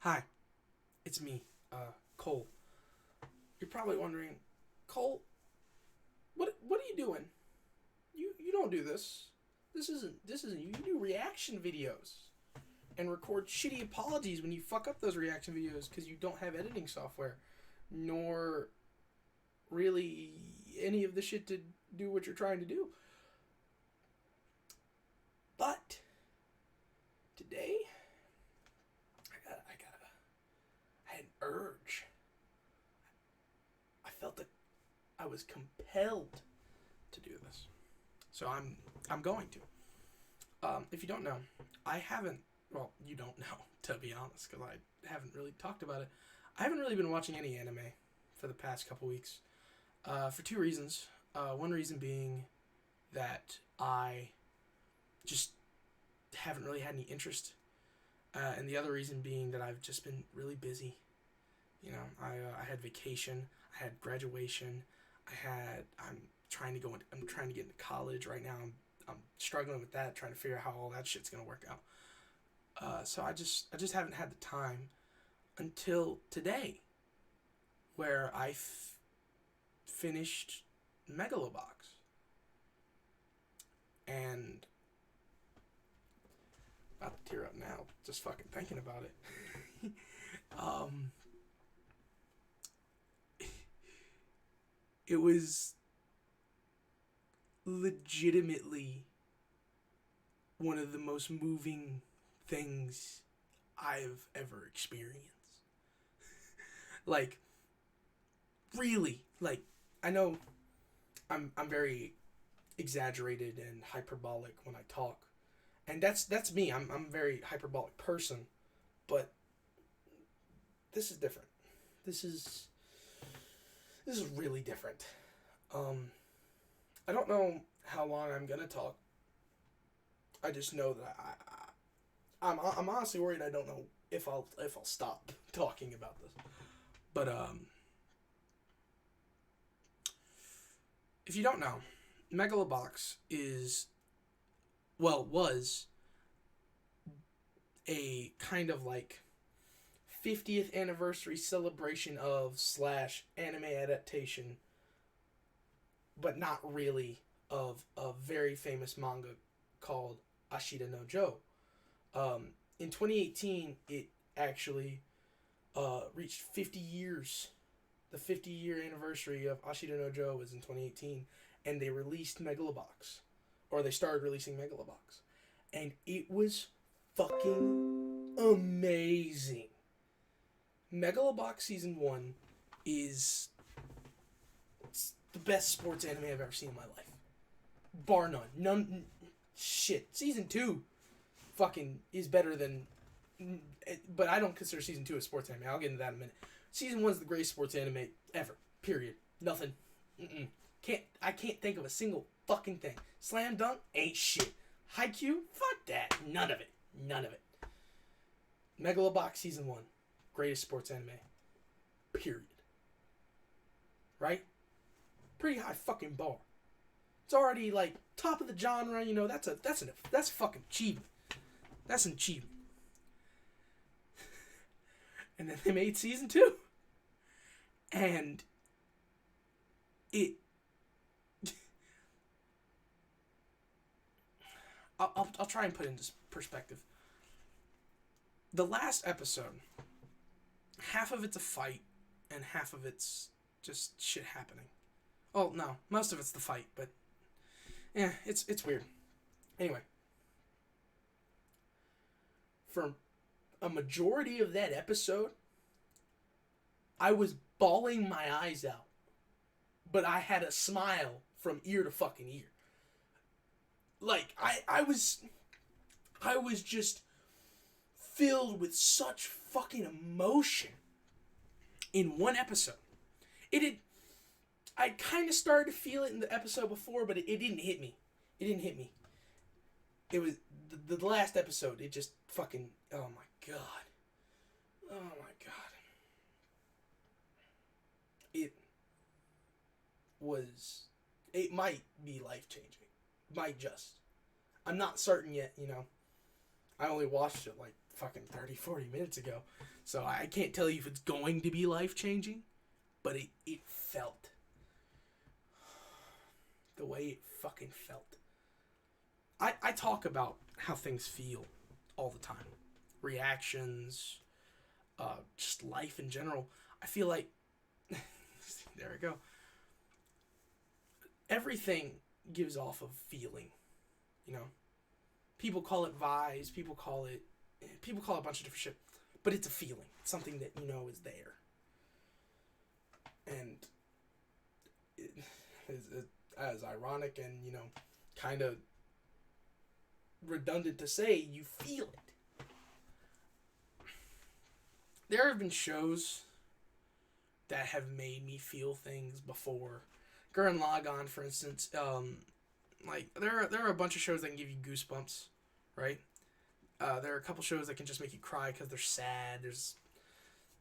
Hi, it's me, Cole. You're probably wondering, Cole, what are you doing? You don't do this. This isn't you. You do reaction videos and record shitty apologies when you fuck up those reaction videos because you don't have editing software, nor really any of the shit to do what you're trying to do. But today, I had an urge. I felt that I was compelled to do this, so I'm going to. If you don't know, I haven't. Well, you don't know, to be honest, because I haven't really talked about it. I haven't really been watching any anime for the past couple weeks, for two reasons. One reason being that I just haven't really had any interest, and the other reason being that I've just been really busy. You know, I had vacation, I had graduation, I'm trying to I'm trying to get into college right now. I'm struggling with that, trying to figure out how all that shit's gonna work out. So I just haven't had the time until today, where I finished MegaloBox, and about to tear up now just fucking thinking about it. It was legitimately one of the most moving things I've ever experienced. Like, really, like, I know I'm very exaggerated and hyperbolic when I talk, and that's me. I'm a very hyperbolic person, but this is different. This is really different. I don't know how long I'm gonna talk. I just know that I'm honestly worried. I don't know if I'll stop talking about this. But if you don't know, MegaloBox was a kind of like 50th anniversary celebration of / anime adaptation, but not really, of a very famous manga called Ashita no Joe. In 2018, it actually reached 50 years. The 50-year anniversary of Ashita no Joe was in 2018, and they released MegaloBox, or they started releasing MegaloBox, and it was fucking amazing. MegaloBox Season 1 is the best sports anime I've ever seen in my life. Bar none. Shit. Season 2 fucking is better than... But I don't consider Season 2 a sports anime. I'll get into that in a minute. Season 1 is the greatest sports anime ever. Period. Nothing. I can't think of a single fucking thing. Slam Dunk ain't shit. Haikyuu? Fuck that. None of it. MegaloBox Season 1. Greatest sports anime. Period. Right? Pretty high fucking bar. It's already like top of the genre, you know, that's a fucking achievement. That's an achievement. And then they made Season 2. And it I'll try and put it into perspective. The last episode, half of it's a fight and half of it's just shit happening. Oh, no, most of it's the fight, but yeah, it's weird. Anyway, for a majority of that episode, I was bawling my eyes out, but I had a smile from ear to fucking ear. Like, I was just filled with such fucking emotion in one episode. I kind of started to feel it in the episode before, but it didn't hit me. It was the last episode. It just fucking... Oh my god. It might be life-changing. Might just. I'm not certain yet, you know. I only watched it like fucking 30, 40 minutes ago. So I can't tell you if it's going to be life-changing, but it felt. The way it fucking felt. I talk about how things feel all the time. Reactions, just life in general. I feel like, there we go. Everything gives off of feeling, you know. People call it vibes. People call it a bunch of different shit, but it's a feeling. It's something that you know is there, and it is as ironic and kind of redundant to say, you feel it. There have been shows that have made me feel things before. Gurren Lagann, for instance, like there are a bunch of shows that can give you goosebumps, right? There are a couple shows that can just make you cry because they're sad. There's,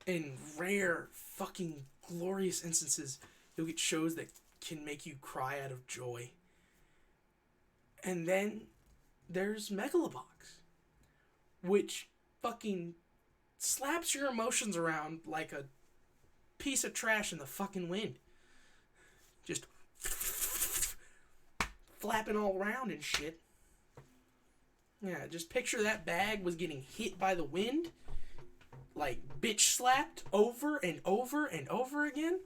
in rare fucking glorious instances, you'll get shows that can make you cry out of joy. And then there's MegaloBox, which fucking slaps your emotions around like a piece of trash in the fucking wind. Just flapping all around and shit. Yeah, just picture that bag was getting hit by the wind, like bitch slapped over and over and over again.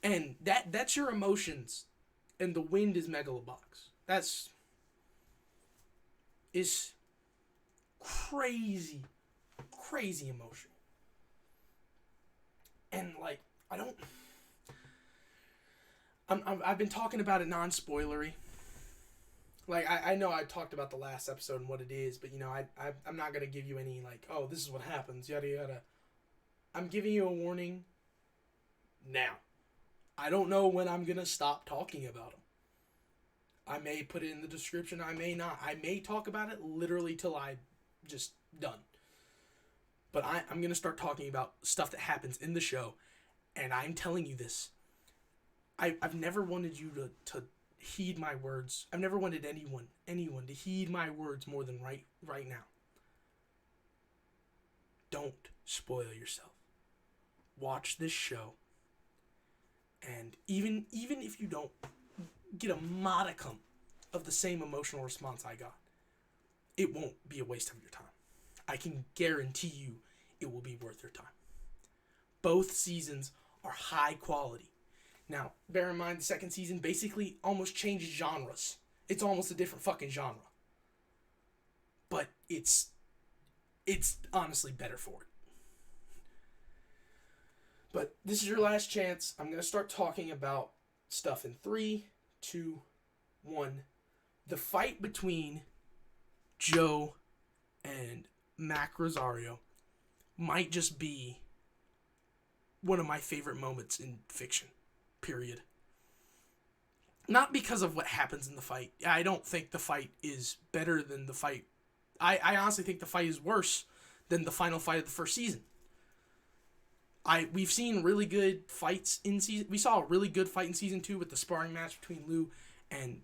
And that's your emotions. And the wind is MegaloBox. That's is crazy emotional. And like I've been talking about it non-spoilery. Like I know I talked about the last episode and what it is, but I'm not gonna give you any like, oh, this is what happens, yada yada. I'm giving you a warning now. I don't know when I'm gonna stop talking about them. I may put it in the description, I may not. I may talk about it literally till I'm just done. But I'm going to start talking about stuff that happens in the show, and I'm telling you this. I've never wanted you to heed my words. I've never wanted anyone to heed my words more than right now. Don't spoil yourself. Watch this show, and even if you don't get a modicum of the same emotional response I got, it won't be a waste of your time. I can guarantee you it will be worth your time. Both seasons are high quality. Now, bear in mind the second season basically almost changes genres. It's almost a different fucking genre. But it's honestly better for it. But this is your last chance. I'm going to start talking about stuff in 3, 2, 1. The fight between Joe and Mac Rosario might just be one of my favorite moments in fiction, period. Not because of what happens in the fight. I don't think the fight is better than the fight. I honestly think the fight is worse than the final fight of the first season. We've seen really good fights in season. We saw a really good fight in season 2 with the sparring match between Lou and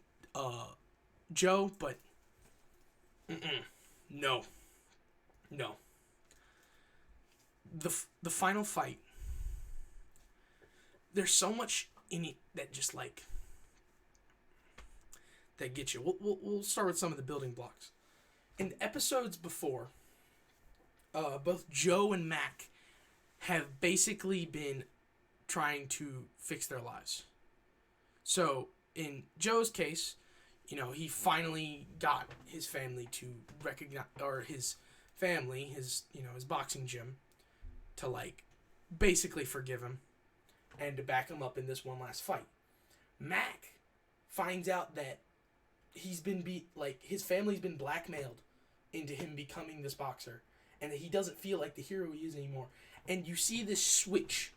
Joe, but no. The final fight. There's so much in it that just like that gets you. We'll start with some of the building blocks. In the episodes before, both Joe and Mac have basically been trying to fix their lives. So in Joe's case, he finally got his family to recognize, or his family, his boxing gym, to like basically forgive him and to back him up in this one last fight. Mac finds out that he's been his family's been blackmailed into him becoming this boxer, and that he doesn't feel like the hero he is anymore. And you see this switch,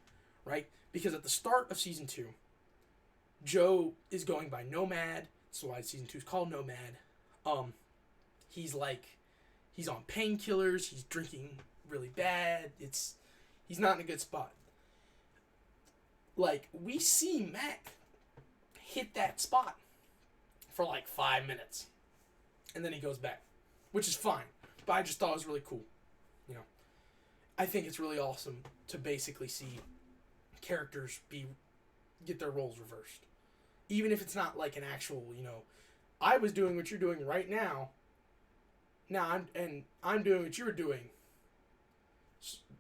right? Because at the start of season 2, Joe is going by Nomad. That's why season 2 is called Nomad. He's on painkillers. He's drinking really bad. He's not in a good spot. Like, we see Mac hit that spot for like 5 minutes. And then he goes back, which is fine. But I just thought it was really cool. You know, I think it's really awesome to basically see characters get their roles reversed. Even if it's not like an actual, I was doing what you're doing right now. Now I'm doing what you're doing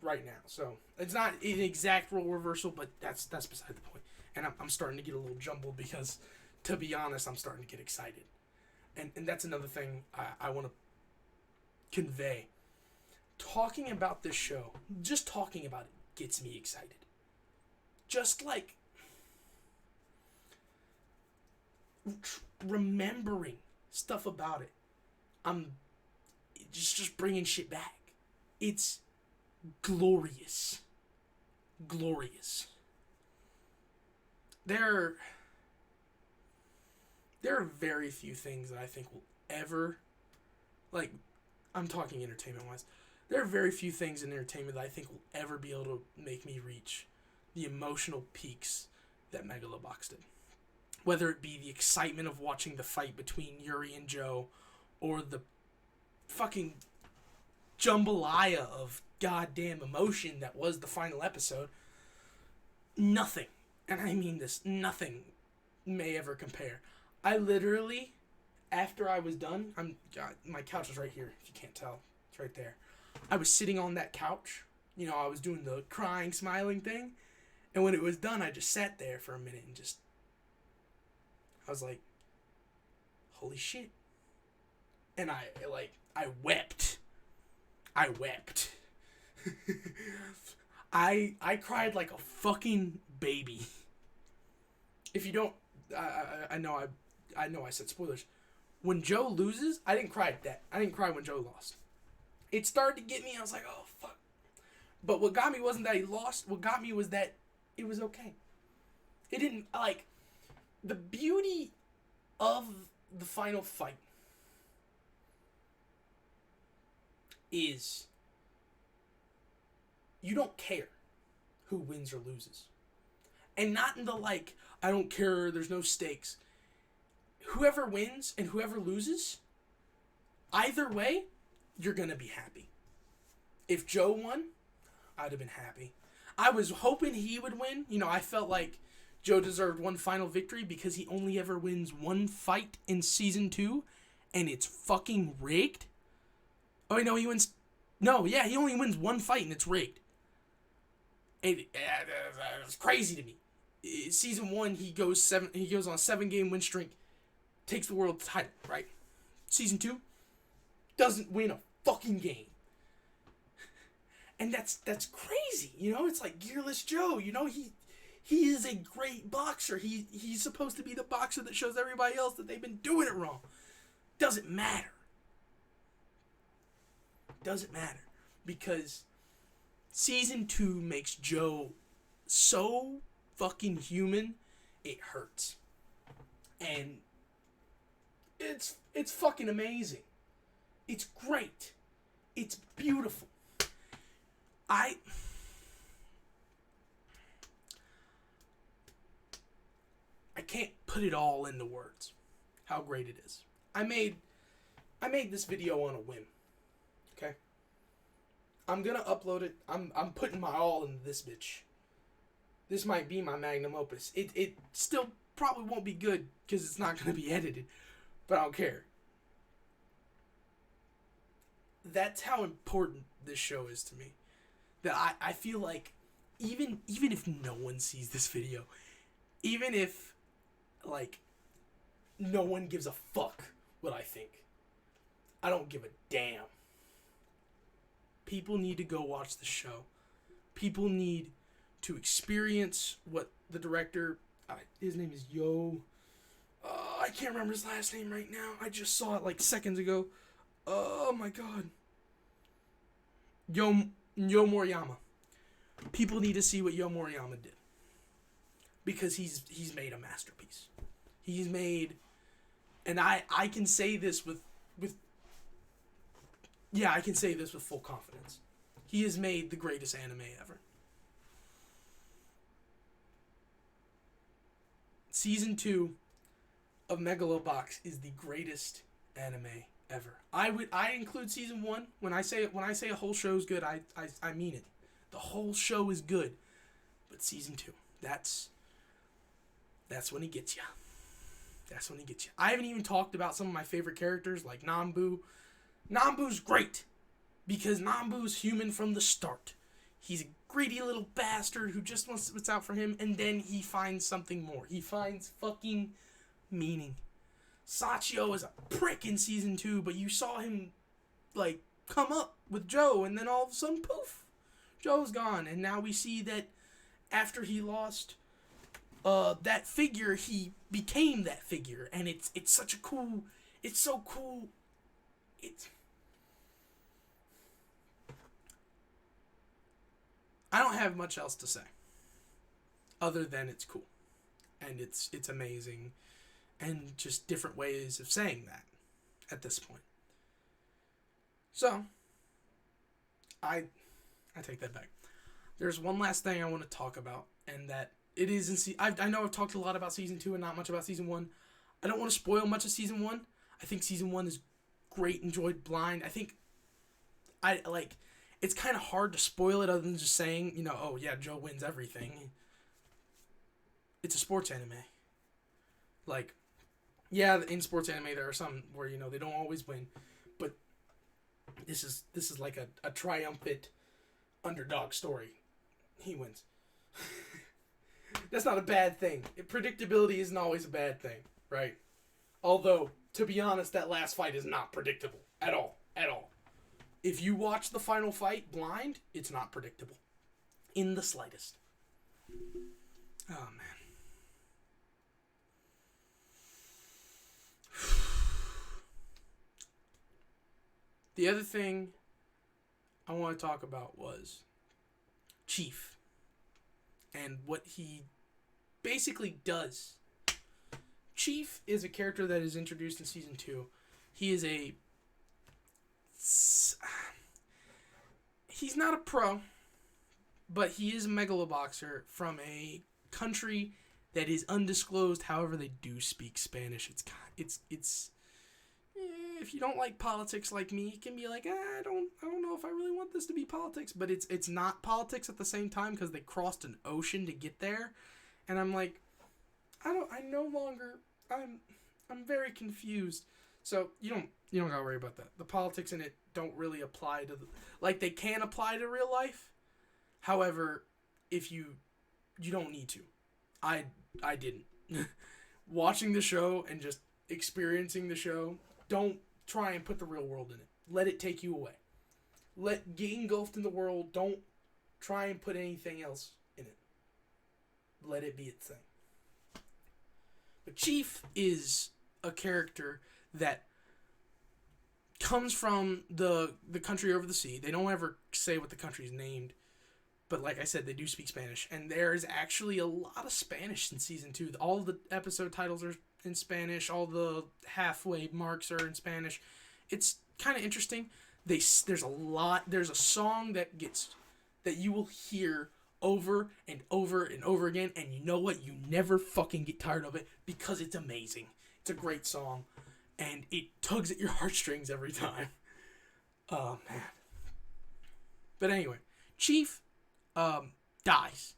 right now. So it's not an exact role reversal, but that's beside the point. And I'm starting to get a little jumbled because, to be honest, I'm starting to get excited. And that's another thing I want to convey. Talking about this show, just talking about it gets me excited. Just like remembering stuff about it, I'm just bringing shit back. It's glorious. Glorious. There are very few things that I think will ever, like, I'm talking entertainment-wise, there are very few things in entertainment that I think will ever be able to make me reach the emotional peaks that MegaloBox did. Whether it be the excitement of watching the fight between Yuri and Joe, or the fucking jambalaya of goddamn emotion that was the final episode, nothing, and I mean this, nothing may ever compare. I literally, after I was done, my couch is right here, if you can't tell. It's right there. I was sitting on that couch. I was doing the crying, smiling thing. And when it was done, I just sat there for a minute and I was like, holy shit. And I wept. I wept. I cried like a fucking baby. If you don't, I know I said spoilers. When Joe loses, I didn't cry at that. I didn't cry when Joe lost. It started to get me. I was like, oh fuck. But what got me wasn't that he lost. What got me was that it was okay. It didn't, like, the beauty of the final fight is you don't care who wins or loses. And not in the, like, I don't care, there's no stakes. Whoever wins and whoever loses, either way, you're gonna be happy. If Joe won, I'd have been happy. I was hoping he would win. I felt like Joe deserved one final victory because he only ever wins one fight in season 2, and it's fucking rigged. Oh, no, he wins. No, yeah, he only wins one fight and it's rigged. It's crazy to me. Season 1, he goes on a 7-game win streak, takes the world title, right? Season 2, doesn't win a fucking game. And that's crazy, It's like Gearless Joe, he is a great boxer. He's supposed to be the boxer that shows everybody else that they've been doing it wrong. Doesn't matter. Doesn't matter. Because season 2 makes Joe so fucking human, it hurts. And it's fucking amazing. It's great. It's beautiful. I can't put it all into words how great it is. I made this video on a whim. Okay? I'm gonna upload it. I'm putting my all into this bitch. This might be my magnum opus. It still probably won't be good because it's not gonna be edited, but I don't care. That's how important this show is to me. That I feel like even if no one sees this video, even if, like, no one gives a fuck what I think, I don't give a damn. People need to go watch the show. People need to experience what the director, his name is I can't remember his last name right now. I just saw it like seconds ago. Oh my god. Yo Moriyama. People need to see what Yo Moriyama did. Because he's made a masterpiece. He's made, and I can say this with I can say this with full confidence. He has made the greatest anime ever. Season 2 of MegaloBox is the greatest anime ever. I include season 1 when I say a whole show is good. I mean it. The whole show is good, but season 2, that's when he gets you. That's when he gets you. I haven't even talked about some of my favorite characters like Nambu. Nambu's great because Nambu's human from the start. He's a greedy little bastard who just wants what's out for him, and then he finds something more. He finds fucking meaning. Sachio is a prick in season 2, but you saw him, like, come up with Joe, and then all of a sudden, poof, Joe's gone. And now we see that after he lost that figure, he became that figure. And it's such a cool, it's so cool. I don't have much else to say other than it's cool. And it's amazing. And just different ways of saying that at this point. So, I take that back. There's one last thing I want to talk about, and that it is I know I've talked a lot about season 2 and not much about season 1. I don't want to spoil much of season 1. I think season 1 is great. Enjoyed blind. I think it's kind of hard to spoil it other than just saying, oh yeah, Joe wins everything. It's a sports anime. Like, yeah, in sports anime there are some where, they don't always win, but this is like a triumphant underdog story. He wins. That's not a bad thing. Predictability isn't always a bad thing, right? Although, to be honest, that last fight is not predictable at all. At all. If you watch the final fight blind, it's not predictable. In the slightest. Oh, man. The other thing I want to talk about was Chief and what he basically does. Chief is a character that is introduced in season 2. He is he's not a pro, but he is a megaloboxer from a country that is undisclosed. However, they do speak Spanish. It's if you don't like politics like me, you can be like, I don't know if I really want this to be politics, but it's not politics at the same time because they crossed an ocean to get there, and I'm like, I'm very confused. So you don't gotta worry about that. The politics in it don't really apply to they can apply to real life. However, if you don't need to. I didn't. Watching the show and just experiencing the show, don't try and put the real world in it. Let it take you away. Get engulfed in the world. Don't try and put anything else in it. Let it be its thing. But Chief is a character that comes from the country over the sea. They don't ever say what the country is named. But like I said, they do speak Spanish. And there's actually a lot of Spanish in season 2. All the episode titles are in Spanish. All the halfway marks are in Spanish. It's kind of interesting. There's a song that you will hear over and over and over again. And you know what? You never fucking get tired of it because it's amazing. It's a great song. And it tugs at your heartstrings every time. Oh, man. But anyway, Chief dies.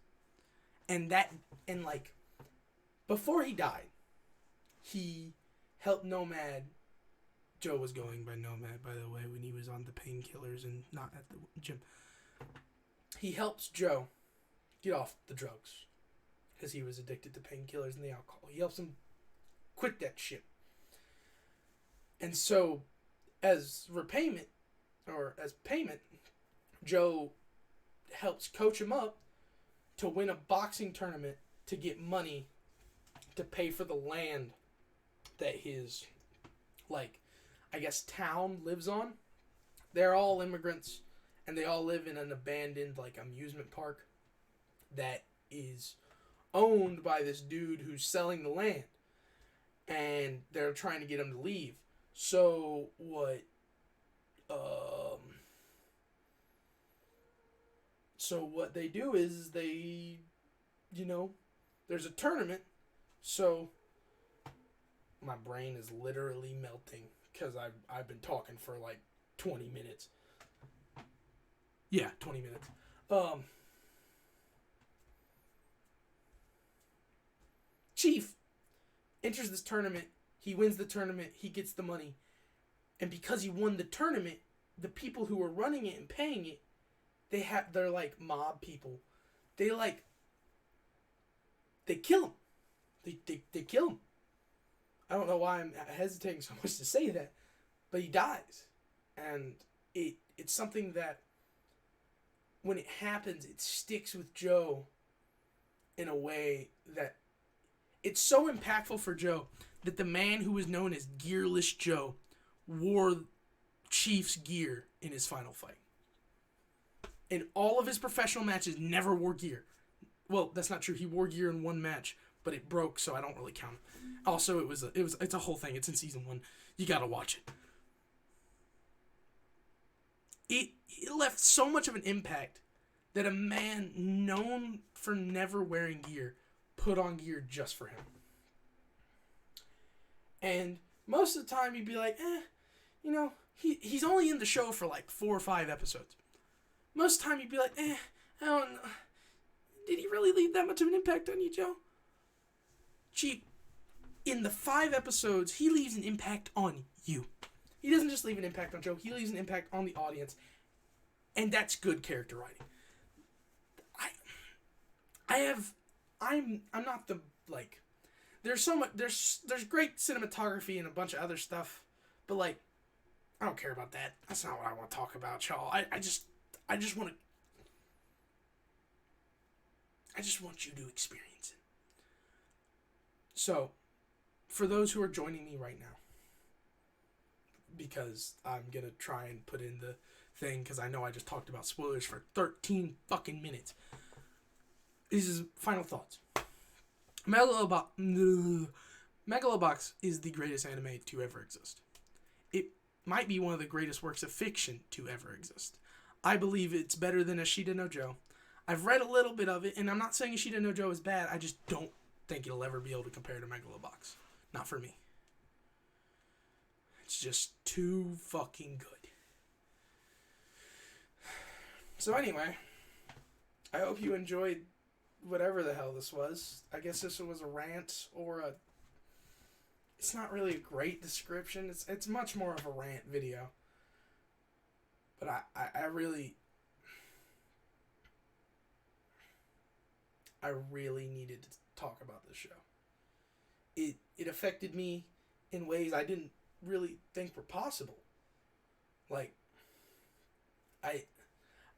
And before he died, he helped Nomad. Joe was going by Nomad, by the way, when he was on the painkillers and not at the gym. He helps Joe get off the drugs because he was addicted to painkillers and the alcohol. He helps him quit that shit. And so, as repayment, or as payment, Joe helps coach him up to win a boxing tournament to get money to pay for the land that his, town lives on. They're all immigrants, and they all live in an abandoned, amusement park that is owned by this dude who's selling the land. And they're trying to get him to leave. So, what they do is they, there's a tournament. So, my brain is literally melting because I've been talking for like 20 minutes. Yeah, 20 minutes. Chief enters this tournament. He wins the tournament. He gets the money. And because he won the tournament, the people who are running it and paying it, they're like mob people. They kill him. They kill him. I don't know why I'm hesitating so much to say that, but he dies. And it's something that when it happens, it sticks with Joe in a way that it's so impactful for Joe that the man who was known as Gearless Joe wore Chief's gear in his final fight. In all of his professional matches, never wore gear. Well, that's not true. He wore gear in one match, but it broke, so I don't really count it. Also, it's a whole thing. It's in season 1. You gotta watch it. It left so much of an impact that a man known for never wearing gear put on gear just for him. And most of the time you'd be like, he's only in the show for like 4 or 5 episodes. Most of the time you'd be like, I don't know. Did he really leave that much of an impact on you, Joe? Gee, in the 5 episodes, he leaves an impact on you. He doesn't just leave an impact on Joe, he leaves an impact on the audience. And that's good character writing. I'm not the, like, there's so much, there's great cinematography and a bunch of other stuff, but like, I don't care about that. That's not what I want to talk about, y'all. I just want you to experience it. So, for those who are joining me right now, because I'm going to try and put in the thing, because I know I just talked about spoilers for 13 fucking minutes. These is final thoughts. MegaloBox is the greatest anime to ever exist. It might be one of the greatest works of fiction to ever exist. I believe it's better than Ashita no Joe. I've read a little bit of it, and I'm not saying Ashita no Joe is bad. I just don't think it'll ever be able to compare to MegaloBox. Not for me. It's just too fucking good. So anyway, I hope you enjoyed whatever the hell this was. I guess this was a rant or a... It's not really a great description. It's much more of a rant video. But I really needed to talk about this show. It affected me in ways I didn't really think were possible. Like, I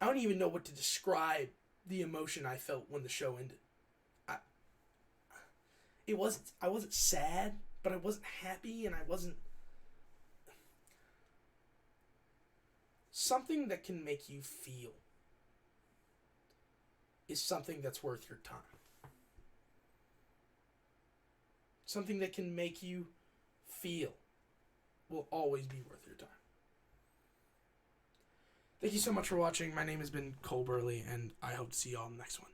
don't even know what to describe the emotion I felt when the show ended. I wasn't sad, but I wasn't happy, and I wasn't... Something that can make you feel is something that's worth your time. Something that can make you feel will always be worth your time. Thank you so much for watching. My name has been Cole Burley, and I hope to see you all in the next one.